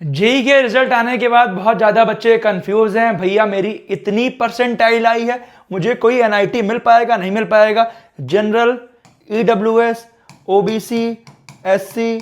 JEE के result आने के बाद बहुत ज़्यादा बच्चे कंफ्यूज हैं, भैया मेरी इतनी परसेंटाइल आई है, मुझे कोई एनआईटी मिल पाएगा नहीं मिल पाएगा। General, EWS, OBC, SC,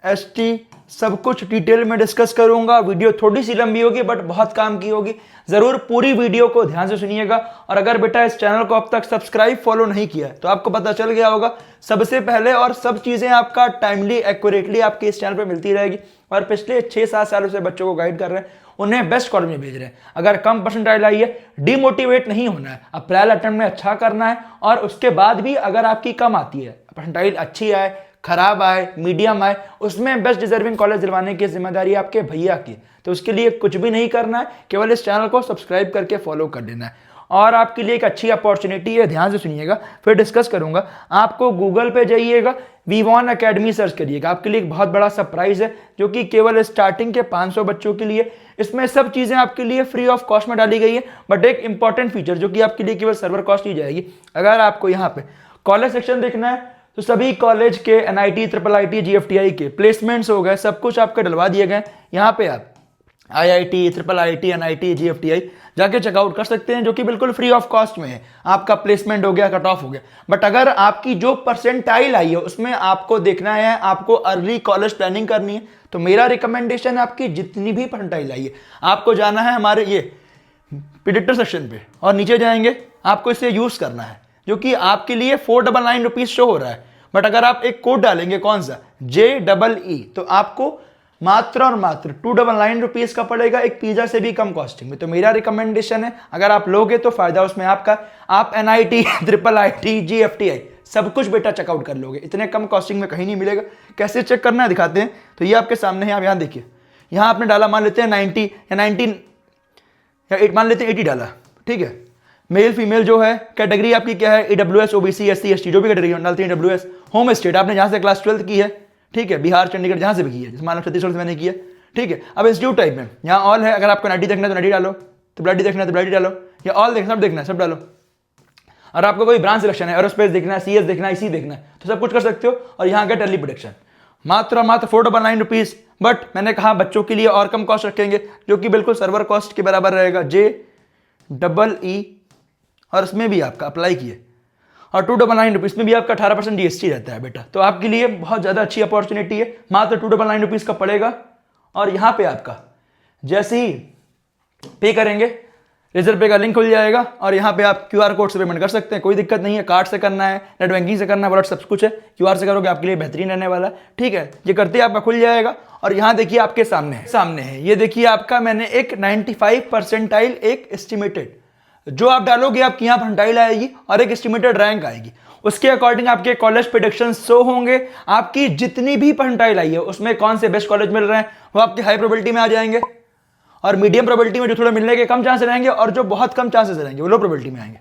ST सब कुछ डिटेल में डिस्कस करूंगा। वीडियो थोड़ी सी लंबी होगी बट बहुत काम की होगी। जरूर पूरी वीडियो को ध्यान से सुनिएगा। और अगर बेटा इस चैनल को अब तक सब्सक्राइब फॉलो नहीं किया है तो आपको पता चल गया होगा सबसे पहले, और सब चीजें आपका टाइमली एक्यूरेटली आपके इस चैनल पे मिलती रहेगी। और पिछले 6-7 सालों से बच्चों को गाइड कर रहे हैं, उन्हें बेस्ट कॉलेज में भेज रहे हैं। अगर कम परसेंटाइल आई है, डिमोटिवेट नहीं होना है, अप्रैल अटेम्प्ट में अच्छा करना है। और उसके बाद भी अगर आपकी कम आती है, परसेंटाइल अच्छी आए, खराब आए, मीडियम आए, उसमें बेस्ट डिजर्विंग कॉलेज दिलवाने की जिम्मेदारी आपके भैया की। तो उसके लिए कुछ भी नहीं करना है, केवल इस चैनल को सब्सक्राइब करके फॉलो कर देना है। और आपके लिए एक अच्छी अपॉर्चुनिटी है, ध्यान से सुनिएगा, फिर डिस्कस करूंगा। आपको गूगल पे जाइएगा, वी1 अकेडमी सर्च करिएगा। आपके लिए एक बहुत बड़ा सरप्राइज है जो कि केवल स्टार्टिंग के 500 बच्चों के लिए। इसमें सब चीजें आपके लिए फ्री ऑफ कॉस्ट में डाली गई है, बट एक इंपॉर्टेंट फीचर जो कि आपके लिए केवल सर्वर कॉस्ट ही जाएगी। अगर आपको यहाँ पे कॉलेज सेक्शन देखना है तो सभी कॉलेज के एनआईटी, ट्रिपल आईटी, जीएफटीआई के प्लेसमेंट्स हो गए, सब कुछ आपके डलवा दिए गए। यहाँ पे आप IIT, triple IT, NIT, GFTI जाके चेकआउट कर सकते हैं, जो कि बिल्कुल फ्री ऑफ कॉस्ट में है। आपका प्लेसमेंट हो गया, कट ऑफ हो गया। बट अगर आपकी जो परसेंटाइल आई है उसमें आपको देखना है, आपको अर्ली कॉलेज प्लानिंग करनी है, तो मेरा रिकमेंडेशन है आपकी जितनी भी परसेंटाइल आई है आपको जाना है हमारे ये प्रेडिक्टर सेक्शन पे और नीचे जाएंगे, आपको इसे यूज करना है, जो कि आपके लिए 499 रुपीज शो हो रहा है। बट अगर आप एक कोड डालेंगे, कौन सा, JEE, तो आपको मात्र और मात्र 299 रुपीज का पड़ेगा, एक पिज्जा से भी कम कॉस्टिंग में। तो मेरा रिकमेंडेशन है, अगर आप लोगे तो फायदा उसमें आपका। आप एनआईटी, ट्रिपल आईटी, जीएफटीआई सब कुछ बेटा चेकआउट कर लोगे, इतने कम कॉस्टिंग में कहीं नहीं मिलेगा। कैसे चेक करना है दिखाते हैं। तो ये आपके सामने है, आप यहाँ देखिए, यहाँ आपने डाला, मान लेते हैं 90 या 19 या 8, मान लेते हैं 80 डाला, ठीक है। मेल फीमेल जो है, कैटेगरी आपकी क्या है, ईडब्ल्यूएस, ओबीसी, एससी, एसटी, जो भी कैटेगरी डालते हैं ईडब्ल्यूएस। होम स्टेट आपने जहां से क्लास 12th की है, ठीक है, बिहार, चंडीगढ़, जहां से भी की है, जैसे मान लो छत्तीसगढ़ से मैंने किया, ठीक है। अब इंस्टीट्यूट टाइप में यहाँ ऑल है, अगर आपको नाइटी देखना है तो नाइटी डालो, तो ब्लडी देखना है तो ब्लडी डालो, या ऑल देखना, सब देखना है सब डालो। और आपको कोई ब्रांच सिलेक्शन है, एरोस्पेस देखना है, सीएस देखना है, इसी देखना है, तो सब कुछ कर सकते हो। और यहाँ का टेली प्रोडक्शन मात्र 499 रुपीज। बट मैंने कहा बच्चों के लिए और कम कॉस्ट रखेंगे, जो कि बिल्कुल सर्वर कॉस्ट के बराबर रहेगा, JEE, और इसमें भी आपका अप्लाई किए, और 299 रुपीज में भी आपका 18% जीएसटी रहता है बेटा। तो आपके लिए बहुत ज्यादा अच्छी अपॉर्चुनिटी है, मात्र 299 रुपीज का पड़ेगा। और यहाँ पे आपका जैसे ही पे करेंगे, रिजर्व पे का लिंक खुल जाएगा, और यहाँ पे आप क्यूआर कोड से पेमेंट कर सकते हैं, कोई दिक्कत नहीं है। कार्ड से करना है, नेट बैंकिंग से करना है, वॉलेट सब कुछ है, क्यूआर से करोगे आपके लिए बेहतरीन रहने वाला, ठीक है। ये करते ही आपका खुल जाएगा। और यहाँ देखिए आपके सामने है, ये देखिए आपका मैंने एक 95 परसेंटाइल, एक एस्टिमेटेड जो आप डालोगे आपकी यहाँ परसेंटाइल आएगी, और एक एस्टिमेटेड रैंक आएगी। उसके अकॉर्डिंग आपके कॉलेज प्रेडिक्शन शो होंगे। आपकी जितनी भी परसेंटाइल आई है उसमें कौन से बेस्ट कॉलेज मिल रहे हैं वो आपकी हाई प्रोबेबिलिटी में आ जाएंगे, और मीडियम प्रोबेबिलिटी में जो थोड़ा मिलने के कम चांसेस रहेंगे, और जो बहुत कम चांसेस रहेंगे वो लो प्रोबेबिलिटी में आएंगे,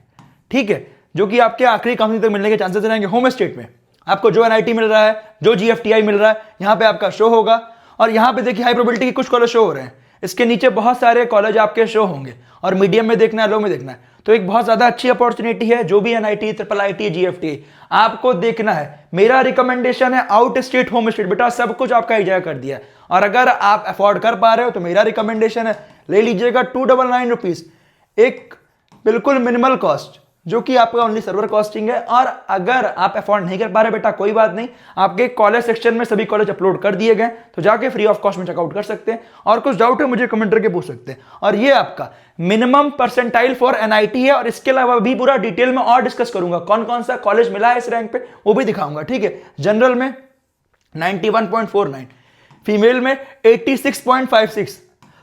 ठीक है। जो कि आपके आखिरी काउंसिलिंग तक मिलने के चांसेस रहेंगे। होम स्टेट में आपको जो एनआईटी मिल रहा है, जो जीएफटीआई मिल रहा है, यहाँ पे आपका शो होगा। और यहाँ पे देखिए हाई प्रोबेबिलिटी के कुछ कॉलेज शो हो रहे हैं, इसके नीचे बहुत सारे कॉलेज आपके शो होंगे, और मीडियम में देखना है, लो में देखना है। तो एक बहुत ज्यादा अच्छी अपॉर्चुनिटी है। जो भी एनआईटी, ट्रिपल आईटी, जीएफटी आपको देखना है, मेरा रिकमेंडेशन है आउट स्टेट, होम स्टेट, बेटा सब कुछ आपका एक जगह कर दिया है। और अगर आप अफोर्ड कर पा रहे हो तो मेरा रिकमेंडेशन है ले लीजिएगा 299 रुपीज, एक बिल्कुल मिनिमल कॉस्ट, जो कि आपका ओनली सर्वर कॉस्टिंग है। और अगर आप अफोर्ड नहीं कर पा रहे बेटा, कोई बात नहीं, आपके कॉलेज सेक्शन में सभी कॉलेज अपलोड कर दिए गए, तो जाके फ्री ऑफ कॉस्ट में चेकआउट कर सकते हैं। और कुछ डाउट है मुझे कमेंट करके पूछ सकते हैं। और ये आपका मिनिमम परसेंटाइल फॉर एनआईटी है, और इसके अलावा भी पूरा डिटेल में और डिस्कस करूंगा, कौन कौन सा कॉलेज मिला है इस रैंक पे वो भी दिखाऊंगा, ठीक है। जनरल में 91.49, फीमेल में 86.56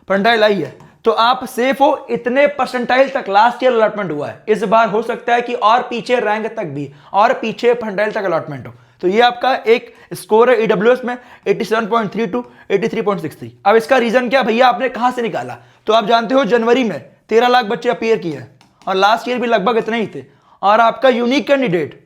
परसेंटाइल आई है, तो आप सेफ हो। इतने परसेंटाइल तक लास्ट ईयर अलॉटमेंट हुआ है, इस बार हो सकता है कि और पीछे रैंक तक भी, और पीछे परसेंटाइल तक अलॉटमेंट हो। तो ये आपका एक स्कोर है ईडब्ल्यूएस में 87.32, 83.63। अब इसका रीजन क्या भैया, आपने कहां से निकाला? तो आप जानते हो जनवरी में 13 लाख बच्चे अपीयर किए हैं, और लास्ट ईयर भी लगभग इतने ही थे। और आपका यूनिक कैंडिडेट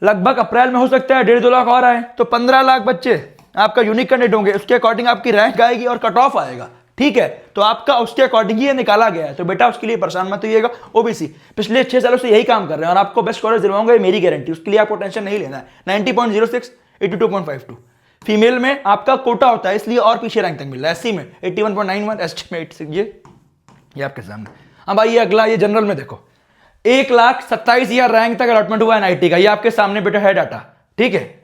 लगभग अप्रैल में हो सकता है 1.5-2 लाख और आए, तो 15 लाख बच्चे आपका यूनिक कैंडिडेट होंगे। उसके अकॉर्डिंग आपकी रैंक आएगी और कट ऑफ आएगा, ठीक है। तो आपका उसके अकॉर्डिंग ही निकाला गया है, तो बेटा उसके लिए परेशान मत होइएगा। ओबीसी पिछले 6 सालों से यही काम कर रहे हैं, और आपको बेस्ट कॉलेज दिलवाऊंगा, ये मेरी गारंटी, उसके लिए आपको टेंशन नहीं लेना है। 90.06, 82.52, फीमेल में आपका कोटा होता है इसलिए और पीछे रैंक तक मिल रहा है। एससी में 81.91, एसटी में 86, ये आपके सामने। अब आइए अगला, ये जनरल में देखो 1,27,000 रैंक तक अलॉटमेंट हुआ एनआईटी का, ये आपके सामने बेटा है डाटा, ठीक है।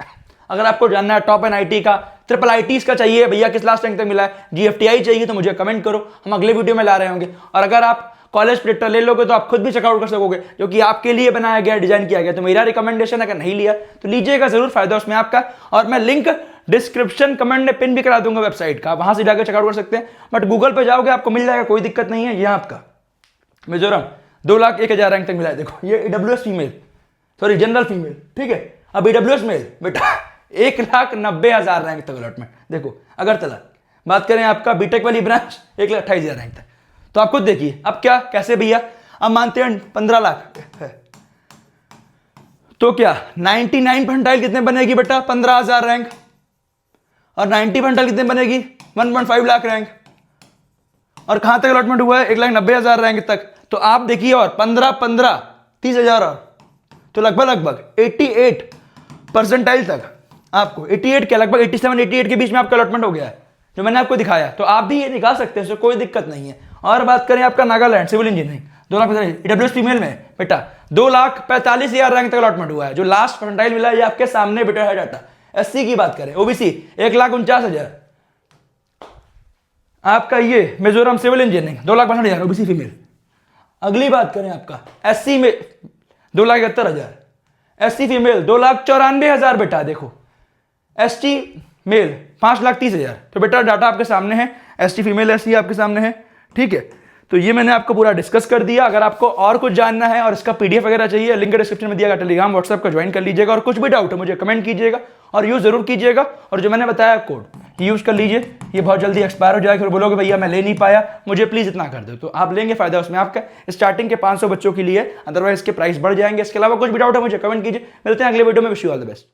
अगर आपको जानना है टॉप एनआईटी का, ट्रिपल आईटीज का चाहिए भैया किस लास्ट रैंक तक मिला है, जीएफटीआई चाहिए तो मुझे कमेंट करो, हम अगले वीडियो में ला रहे होंगे। और अगर आप कॉलेज प्रेडिक्टर ले लोगे तो आप खुद भी चेकआउट कर सकोगे, जो कि आपके लिए बनाया गया, डिजाइन किया गया। तो मेरा रिकमेंडेशन अगर नहीं लिया तो लीजिएगा जरूर, फायदा उसमें आपका। और मैं लिंक डिस्क्रिप्शन कमेंट में पिन भी करा दूंगा वेबसाइट का, वहां से जाकर चेकआउट कर सकते हैं। बट गूगल पे जाओगे आपको मिल जाएगा, कोई दिक्कत नहीं है। यहाँ आपका मिजोरम 2,01,000 रैंक तक मिला है। देखो ये EWS female, sorry general female, ठीक है। अब ईडब्ल्यूएस मेल बेटा 1,90,000 रैंक तक अलॉटमेंट। देखो अगरतला बात करें आपका बीटेक वाली ब्रांच 1,28,000 रैंक तक। तो आप खुद देखिए अब क्या कैसे भैया, अब मानते हैं 15 लाख है तो क्या 99 परसेंटाइल कितने बनेगी बेटा, 15,000 रैंक। और 90 परसेंटाइल कितने बनेगी, 1.5 लाख रैंक। और कहां तक अलॉटमेंट हुआ है, 1,90,000 रैंक तक। तो आप देखिए और 15 30,000 और, तो लगभग 88 परसेंटाइल तक आपको, 88 के लगभग 87 88 के बीच में आपका अलॉटमेंट हो गया है, जो मैंने आपको दिखाया। तो आप भी ये निकाल सकते हैं, कोई दिक्कत नहीं है। और बात करें आपका Nagaland civil engineering 2,45,000, EWS female में बेटा 2,45,000 रैंक तक अलॉटमेंट हुआ है। जो लास्ट परसेंटाइल मिला है ये आपके सामने बेटा है डाटा। एससी की बात करें, ओबीसी 1,49,000 आपका, ये Mizoram civil engineering 2,62,000 OBC female. अगली बात करें आपका एससी में 2,71,000, एससी फीमेल 2,94,000 बेटा। देखो एसटी मेल 5,30,000। तो बेटा डाटा आपके सामने है, एसटी फीमेल एससी आपके सामने है, ठीक है। तो ये मैंने आपको पूरा डिस्कस कर दिया। अगर आपको और कुछ जानना है और इसका पीडीएफ वगैरह चाहिए, लिंक डिस्क्रिप्शन में दिया गया टेलीग्राम व्हाट्सएप का ज्वाइन कर लीजिएगा। और कुछ भी डाउट है मुझे कमेंट कीजिएगा और यूज जरूर कीजिएगा। और जो मैंने बताया कोड यूज कर लीजिए, ये बहुत जल्दी एक्सपायर हो जाएगा, फिर बोलोगे भैया मैं ले नहीं पाया, मुझे प्लीज इतना कर दो। तो आप लेंगे, फायदा उसमें आपका स्टार्टिंग के 500 बच्चों के लिए, अदरवाइज इसके प्राइस बढ़ जाएंगे। इसके अलावा कुछ भी डाउट है मुझे कमेंट कीजिए। मिलते हैं अगले वीडियो में, wish you all the best.